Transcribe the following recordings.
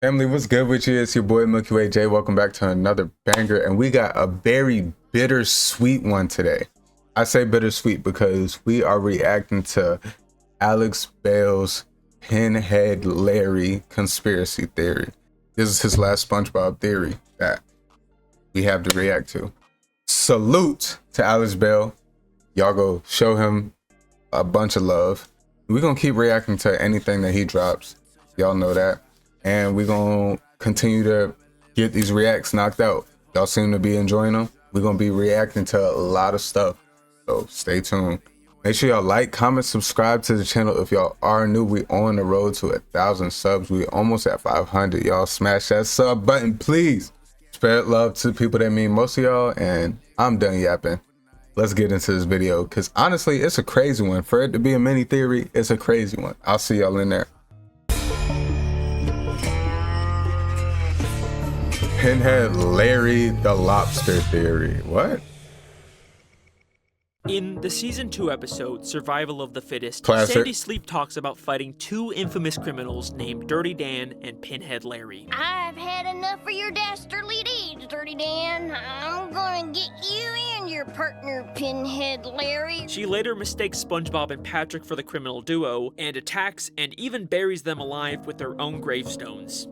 Family, what's good with you? It's your boy Milky Way J. Welcome back to another banger, and we got a very bittersweet one today. I say bittersweet because we are reacting to Alex Bale's Pinhead Larry conspiracy theory. This is his last SpongeBob theory that we have to react to. Salute to Alex Bale. Y'all go show him a bunch of love. We're gonna keep reacting to anything that he drops. Y'all know that. And we're gonna continue to get these reacts knocked out. Y'all seem to be enjoying them. We're gonna be reacting to a lot of stuff, so stay tuned. Make sure y'all like, comment, subscribe to the channel if y'all are new. We on the road to 1,000 subs. We almost at 500. Y'all smash that sub button, please. Spread love to the people that mean most of y'all, and I'm done yapping. Let's get into this video, because honestly, it's a crazy one. For it to be a mini theory, it's a crazy one. I'll see y'all in there. Pinhead Larry the Lobster theory. What? In the season 2 episode, Survival of the Fittest, Classic. Sandy Sleep talks about fighting two infamous criminals named Dirty Dan and Pinhead Larry. I've had enough of your dastardly deeds, Dirty Dan. I'm gonna get you and your partner, Pinhead Larry. She later mistakes SpongeBob and Patrick for the criminal duo and attacks and even buries them alive with their own gravestones.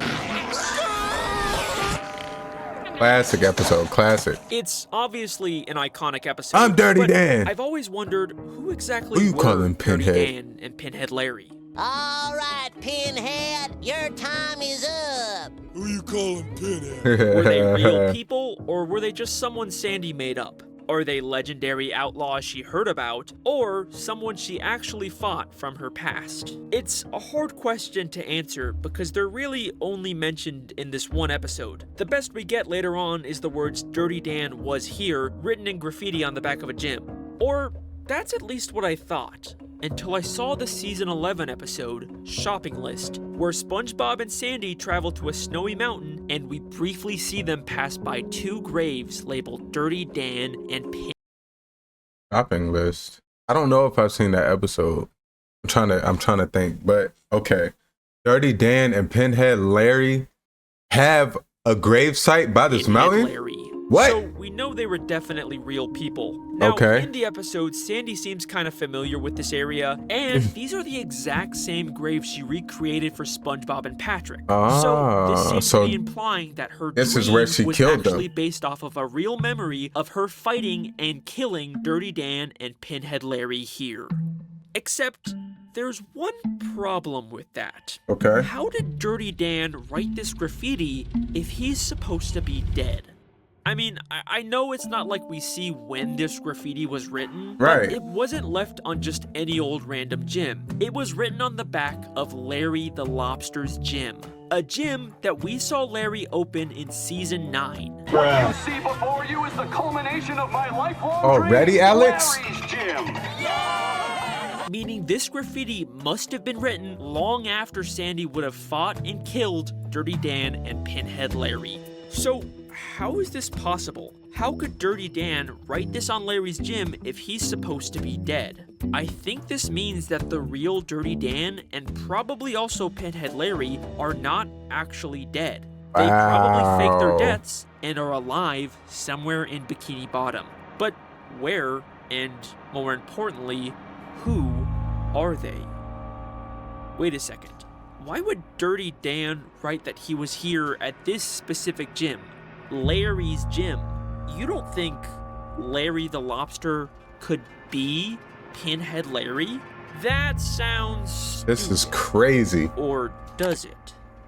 Classic episode, classic. It's obviously an iconic episode. I'm Dirty but Dan. I've always wondered who exactly Who you were calling Dirty Pinhead? Dan and Pinhead Larry. All right, Pinhead, your time is up. Who you calling Pinhead? Were they real people, or were they just someone Sandy made up? Are they legendary outlaws she heard about, or someone she actually fought from her past? It's a hard question to answer because they're really only mentioned in this one episode. The best we get later on is the words "Dirty Dan was here" written in graffiti on the back of a gym. Or that's at least what I thought, until I saw the season 11 episode, Shopping List, where SpongeBob and Sandy travel to a snowy mountain and we briefly see them pass by two graves labeled Dirty Dan and Pinhead. Shopping List. I don't know if I've seen that episode. I'm trying to think, but okay. Dirty Dan and Pinhead Larry have a grave site by this mountain? Larry. What? So we know they were definitely real people. Now, Okay. in the episode, Sandy seems kind of familiar with this area, and these are the exact same graves she recreated for SpongeBob and Patrick. So this seems to be implying that her this dream is where she was killed actually them. based off of a real memory of her fighting and killing Dirty Dan and Pinhead Larry here. Except there's one problem with that. Okay. How did Dirty Dan write this graffiti if he's supposed to be dead? I mean, I know it's not like we see when this graffiti was written, Right. but it wasn't left on just any old random gym. It was written on the back of Larry the Lobster's gym, a gym that we saw Larry open in season 9. What you see before you is the culmination of my lifelong Already, dream, Alex? Larry's Gym. Meaning this graffiti must have been written long after Sandy would have fought and killed Dirty Dan and Pinhead Larry. So, how is this possible? How could Dirty Dan write this on Larry's gym if he's supposed to be dead? I think this means that the real Dirty Dan and probably also Pinhead Larry are not actually dead. They probably fake their deaths and are alive somewhere in Bikini Bottom. But where, and more importantly, who are they? Wait a second. Why would Dirty Dan write that he was here at this specific gym? Larry's gym. You don't think Larry the Lobster could be Pinhead Larry? That sounds This is stupid. crazy. Or does it?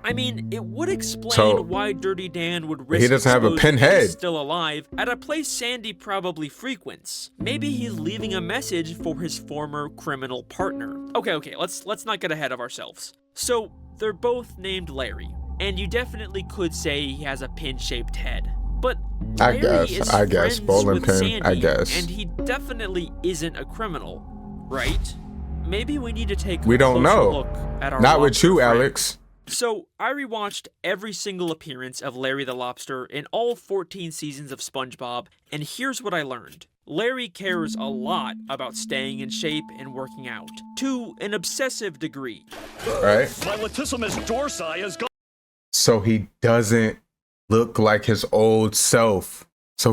I mean, it would explain So, why Dirty Dan would risk he doesn't have a exposing pinhead. he's still alive at a place Sandy probably frequents. Maybe he's leaving a message for his former criminal partner. Okay, let's not get ahead of ourselves. So, they're both named Larry, and you definitely could say he has a pin-shaped head. But Larry is I guess. friends Bowling with pin, Sandy, I guess. and he definitely isn't a criminal, right? Maybe we need to take We a don't closer know. look at our Not with lobster you, friend. Alex. So, I rewatched every single appearance of Larry the Lobster in all 14 seasons of SpongeBob, and here's what I learned. Larry cares a lot about staying in shape and working out, to an obsessive degree. Right? My latissimus dorsi has gone. so he doesn't look like his old self. That's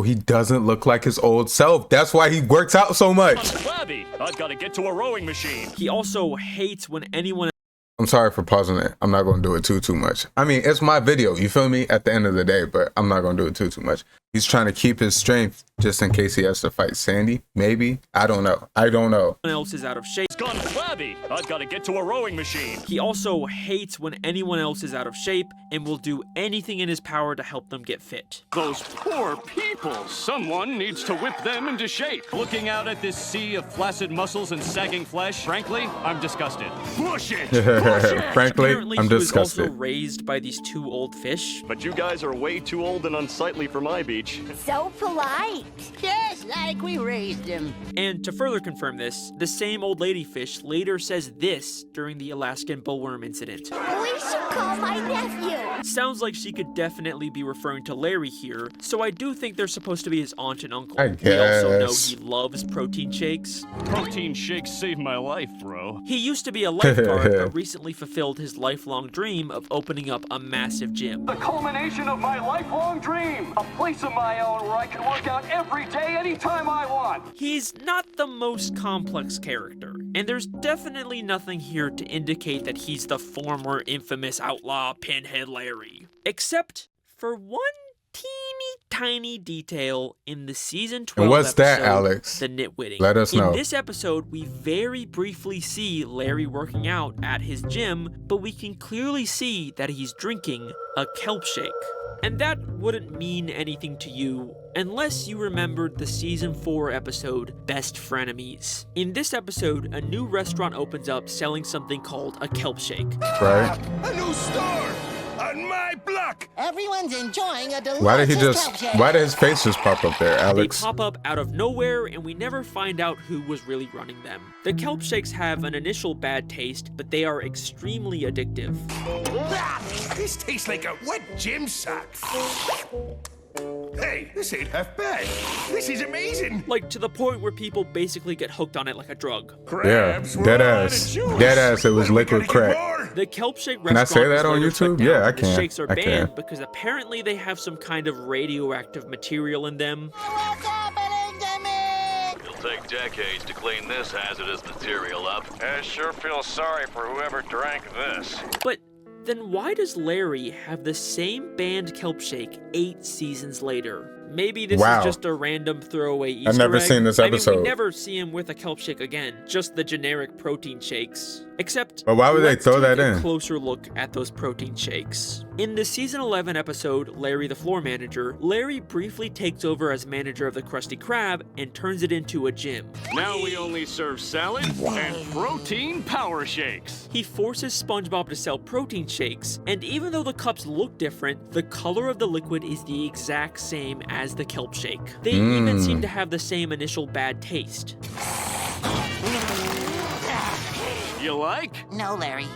why he works out so much. Flabby, I've got to get to a rowing machine. He also hates when anyone I'm sorry for pausing it. I'm not going to do it too much. I mean, it's my video, you feel me, at the end of the day, but I'm not going to do it too much. He's trying to keep his strength just in case he has to fight Sandy. Maybe. I don't know. else is out of shape. It's gone flabby. I've got to get to a rowing machine. He also hates when anyone else is out of shape and will do anything in his power to help them get fit. Those poor people. Someone needs to whip them into shape. Looking out at this sea of flaccid muscles and sagging flesh, frankly, I'm disgusted. Push it! Push it! Frankly, Apparently, I'm he was disgusted. also raised by these two old fish. But you guys are way too old and unsightly for my beach. So polite. Just like we raised him. And to further confirm this, the same old lady fish later says this during the Alaskan bullworm incident. We should call my nephew. Sounds like she could definitely be referring to Larry here, so I do think they're supposed to be his aunt and uncle. I We also know guess. he loves protein shakes. Protein shakes saved my life, bro. He used to be a lifeguard, but recently fulfilled his lifelong dream of opening up a massive gym. The culmination of my lifelong dream. A place of my own where I can work out every day, anytime I want. He's not the most complex character, and there's definitely nothing here to indicate that he's the former infamous outlaw Pinhead Larry. Except for one teeny tiny detail in the season 12 And what's that, episode, Alex? The Nitwitting. Let us know. In this episode, we very briefly see Larry working out at his gym, but we can clearly see that he's drinking a kelp shake. And that wouldn't mean anything to you unless you remembered the season 4 episode, Best Frenemies. In this episode, a new restaurant opens up selling something called a kelp shake. Right? A new store on my block. Everyone's enjoying a delicious Why did his face just pop up there, They Alex? pop up out of nowhere, and we never find out who was really running them. The kelp shakes have an initial bad taste, but they are extremely addictive. This tastes like a wet gym sock. Hey, this ain't half bad. This is amazing. Like, to the point where people basically get hooked on it like a drug. Yeah, Crabs, we're dead all out of ass. juice. Dead ass, it was When we liquid gonna get crack. more? The kelp shake Can I restaurant say that was on later YouTube? shut down. Yeah, I The can. shakes are I banned can. because apparently they have some kind of radioactive material in them. What's happening to me? It'll take decades to clean this hazardous material up. I sure feel sorry for whoever drank this. But then why does Larry have the same banned kelp shake 8 seasons later? Maybe this Wow. is just a random throwaway Easter never egg. seen this I mean, episode. we never see him with a kelp shake again, just the generic protein shakes. Except, But why would they let's throw that take a in? closer look at those protein shakes. In the season 11 episode, Larry the Floor Manager, Larry briefly takes over as manager of the Krusty Krab and turns it into a gym. Now we only serve salad and protein power shakes. He forces SpongeBob to sell protein shakes, and even though the cups look different, the color of the liquid is the exact same as the kelp shake. They even seem to have the same initial bad taste. You like? No, Larry.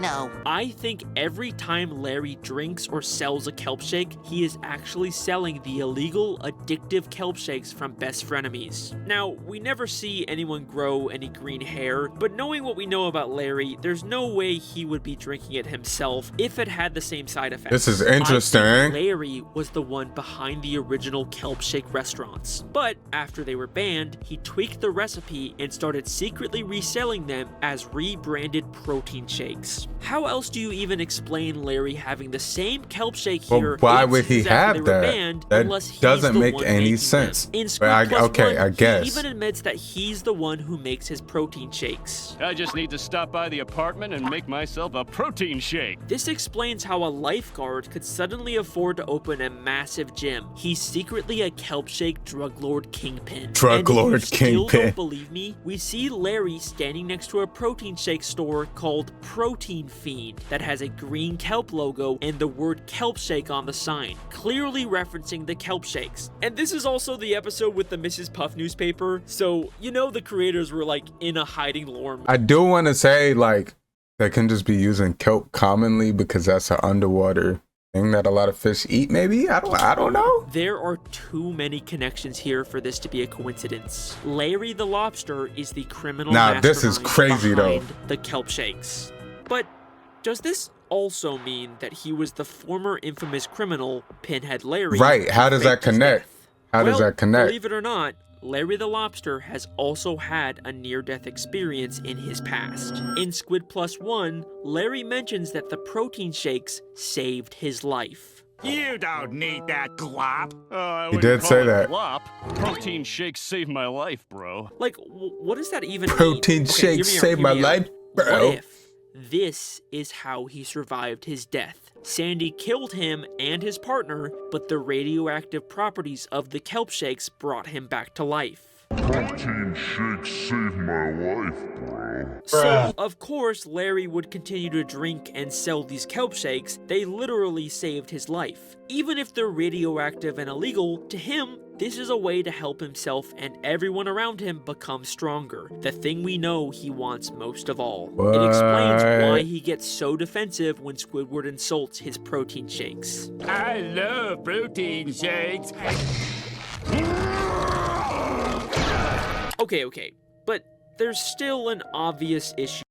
No. I think every time Larry drinks or sells a kelp shake, he is actually selling the illegal, addictive kelp shakes from Best Frenemies. Now, we never see anyone grow any green hair, but knowing what we know about Larry, there's no way he would be drinking it himself if it had the same side effects. This is I interesting. think Larry was the one behind the original kelp shake restaurants. But after they were banned, he tweaked the recipe and started secretly reselling them as rebranded protein shakes. How else do you even explain Larry having the same kelp shake Well, here? why 8 would he seasons after have they were that? banned, That unless he's doesn't the make one any making sense. them? In But Script I Plus One, guess. he even admits that he's the one who makes his protein shakes. I just need to stop by the apartment and make myself a protein shake. This explains how a lifeguard could suddenly afford to open a massive gym. He's secretly a kelp shake drug lord kingpin. Drug And if lord you still kingpin. don't believe me? We see Larry standing next to a protein shake store called Protein Fiend that has a green kelp logo and the word kelp shake on the sign, clearly referencing the kelp shakes. And this is also the episode with the Mrs. Puff newspaper, so you know the creators were like in a hiding lore. I do want to say, like, they can just be using kelp commonly because that's an underwater thing that a lot of fish eat, maybe? I don't know. There are too many connections here for this to be a coincidence. Larry the Lobster is the criminal Nah, this is mastermind crazy, though. behind the kelp shakes. But does this also mean that he was the former infamous criminal, Pinhead Larry. Right, how does that connect? How does that connect? Believe it or not, Larry the Lobster has also had a near-death experience in his past. In Squid Plus One, Larry mentions that the protein shakes saved his life. You don't need that glop. He did say that. Glop. Protein shakes saved my life, bro. Like, what does that even mean? Protein Okay, shakes hear me out, saved hear my me out. life, bro. What if this is how he survived his death? Sandy killed him and his partner, but the radioactive properties of the kelp shakes brought him back to life. Protein shakes saved my life, bro. So, of course, Larry would continue to drink and sell these kelp shakes. They literally saved his life. Even if they're radioactive and illegal, to him, this is a way to help himself and everyone around him become stronger. The thing we know he wants most of all. It explains why he gets so defensive when Squidward insults his protein shakes. I love protein shakes. Okay, but there's still an obvious issue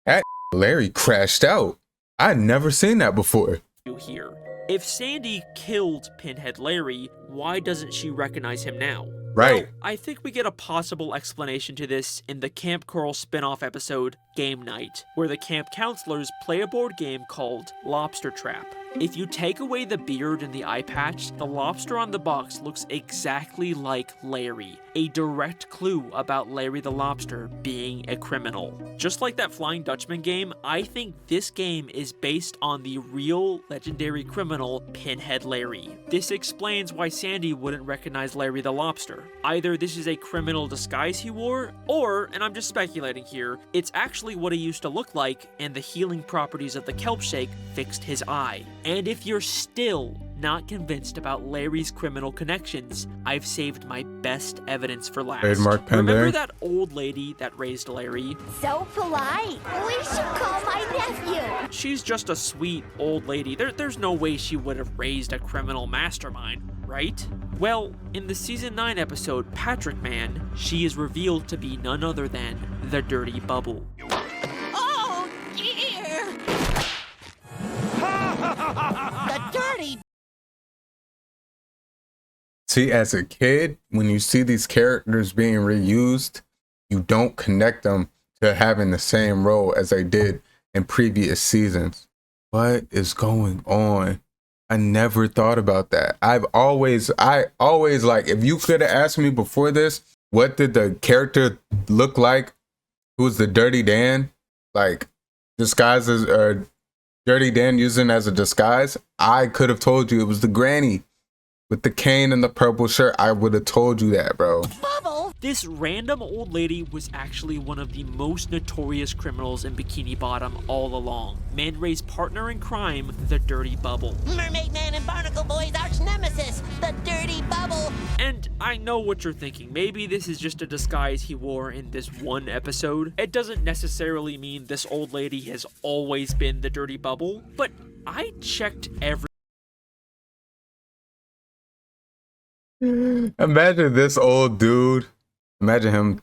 That Larry crashed out. I'd never seen that before. here. If Sandy killed Pinhead Larry, why doesn't she recognize him now? Right. Well, I think we get a possible explanation to this in the Camp Coral spin-off episode, Game Night, where the camp counselors play a board game called Lobster Trap. If you take away the beard and the eye patch, the lobster on the box looks exactly like Larry, a direct clue about Larry the Lobster being a criminal. Just like that Flying Dutchman game, I think this game is based on the real legendary criminal Pinhead Larry. This explains why Sandy wouldn't recognize Larry the Lobster. Either this is a criminal disguise he wore, or, and I'm just speculating here, it's actually what he used to look like, and the healing properties of the kelp shake fixed his eye. And if you're still not convinced about Larry's criminal connections, I've saved my best evidence for last. Trademark pending. Remember that old lady that raised Larry? So polite. We should call my nephew. She's just a sweet old lady. There's no way she would have raised a criminal mastermind, right? Well, in the season 9 episode Patrick Man, she is revealed to be none other than the Dirty Bubble. Oh, dear! The dirty... See, as a kid, when you see these characters being reused, you don't connect them to having the same role as they did in previous seasons. What is going on? I never thought about that. I always like, if you could have asked me before this, what did the character look like? Who's the Dirty Dan? Like, disguised as Dirty Dan using as a disguise? I could have told you it was the granny with the cane and the purple shirt. I would have told you that, bro. Bubble! This random old lady was actually one of the most notorious criminals in Bikini Bottom all along. Man Ray's partner in crime, the Dirty Bubble. Mermaid Man and Barnacle Boy's arch nemesis, the Dirty Bubble! And I know what you're thinking. Maybe this is just a disguise he wore in this one episode. It doesn't necessarily mean this old lady has always been the Dirty Bubble, but I checked every... Imagine this old dude. Imagine him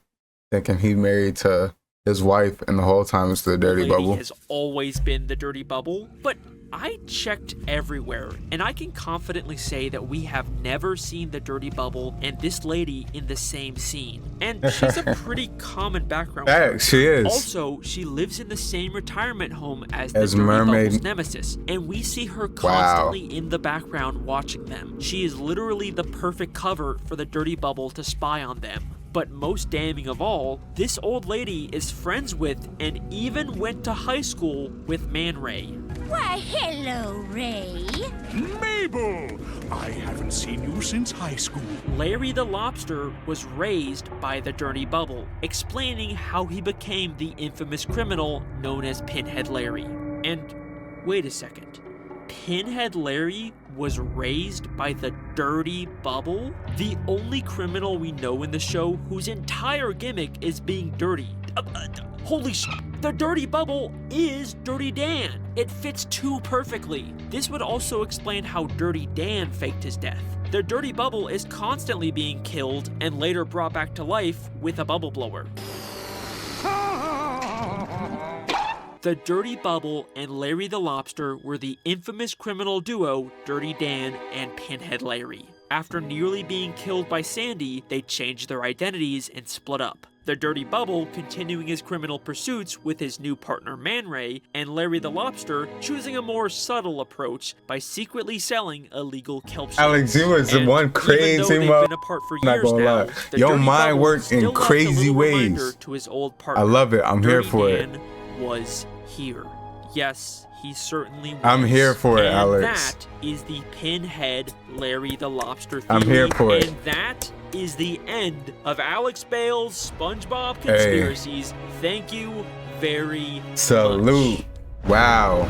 thinking he married to his wife and the whole time it's the Dirty lady Bubble. Has always been the Dirty Bubble, but I checked everywhere, and I can confidently say that we have never seen the Dirty Bubble and this lady in the same scene. And she's a pretty common background. Hey, she is. Also, she lives in the same retirement home as the Dirty Mermaid. Bubble's nemesis, and we see her constantly in the background watching them. She is literally the perfect cover for the Dirty Bubble to spy on them. But most damning of all, this old lady is friends with and even went to high school with Man Ray. Why, hello, Ray. Mabel! I haven't seen you since high school. Larry the Lobster was raised by the Dirty Bubble, explaining how he became the infamous criminal known as Pinhead Larry. And wait a second. Pinhead Larry was raised by the Dirty Bubble? The only criminal we know in the show whose entire gimmick is being dirty. Holy sh! The Dirty Bubble is Dirty Dan. It fits too perfectly. This would also explain how Dirty Dan faked his death. The Dirty Bubble is constantly being killed and later brought back to life with a bubble blower. The Dirty Bubble and Larry the Lobster were the infamous criminal duo Dirty Dan and Pinhead Larry. After nearly being killed by Sandy, they changed their identities and split up. The Dirty Bubble continuing his criminal pursuits with his new partner Man Ray, and Larry the Lobster choosing a more subtle approach by secretly selling illegal kelp seeds. Alex, you was the And one crazy even though they've mother. been apart for Not years gonna now, lie. the Your Dirty mind Bubble works in still left a crazy little ways. reminder to his old partner. I love it. I'm here Dirty for it. Dan was here. Yes, he certainly was. I'm here for it, and Alex. That is the Pinhead Larry the Lobster theory. I'm here for it. And that is the end of Alex Bale's SpongeBob conspiracies. Thank you very Salute. much. Wow.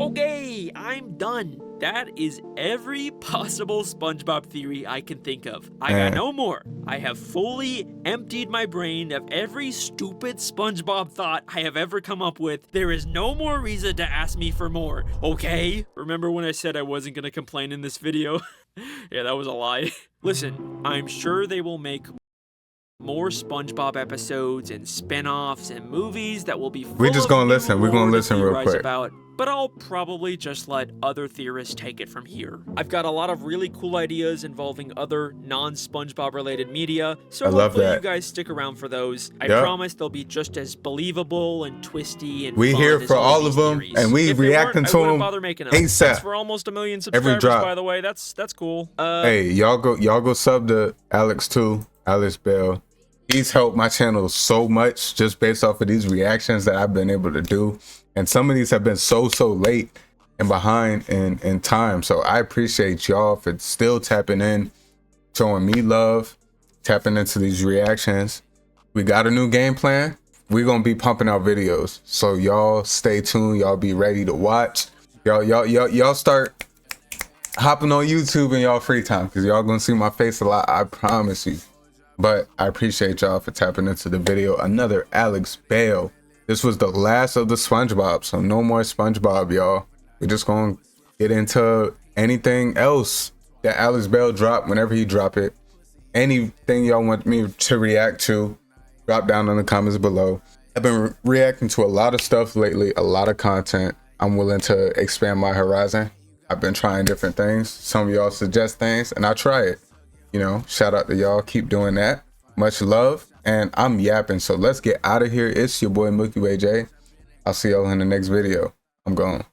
Okay, I'm done. That is every possible SpongeBob theory I can think of. I got no more. I have fully emptied my brain of every stupid SpongeBob thought I have ever come up with. There is no more reason to ask me for more, okay? Remember when I said I wasn't gonna complain in this video? Yeah, that was a lie. Listen, I'm sure they will make more SpongeBob episodes and spin-offs and movies that will be full We're just gonna listen. We're gonna listen real quick. About, but I'll probably just let other theorists take it from here. I've got a lot of really cool ideas involving other non-SpongeBob related media, so I love hopefully that. you guys stick around for those. I Yep. promise they'll be just as believable and twisty and We fun here as for all these of them, theories. and we If they reacting weren't, to I wouldn't them bother making them. ASAP. Thanks for almost 1 million subscribers, drop. by the way. That's cool. Hey, y'all go sub to Alex too, Alex Bale. He's helped my channel so much just based off of these reactions that I've been able to do. And some of these have been so late and behind in time. So I appreciate y'all for still tapping in, showing me love, tapping into these reactions. We got a new game plan. We're gonna be pumping out videos. So y'all stay tuned. Y'all be ready to watch. Y'all start hopping on YouTube in y'all free time, because y'all gonna see my face a lot, I promise you. But I appreciate y'all for tapping into the video. Another Alex Bale. This was the last of the SpongeBob, so no more SpongeBob, y'all. We're just gonna get into anything else that Alex Bale drop whenever he drop it. Anything y'all want me to react to, drop down in the comments below. I've been reacting to a lot of stuff lately, a lot of content. I'm willing to expand my horizon. I've been trying different things. Some of y'all suggest things and I try it. You know, shout out to y'all. Keep doing that. Much love. And I'm yapping, so let's get out of here. It's your boy Milky Way J. I'll see y'all in the next video. I'm gone.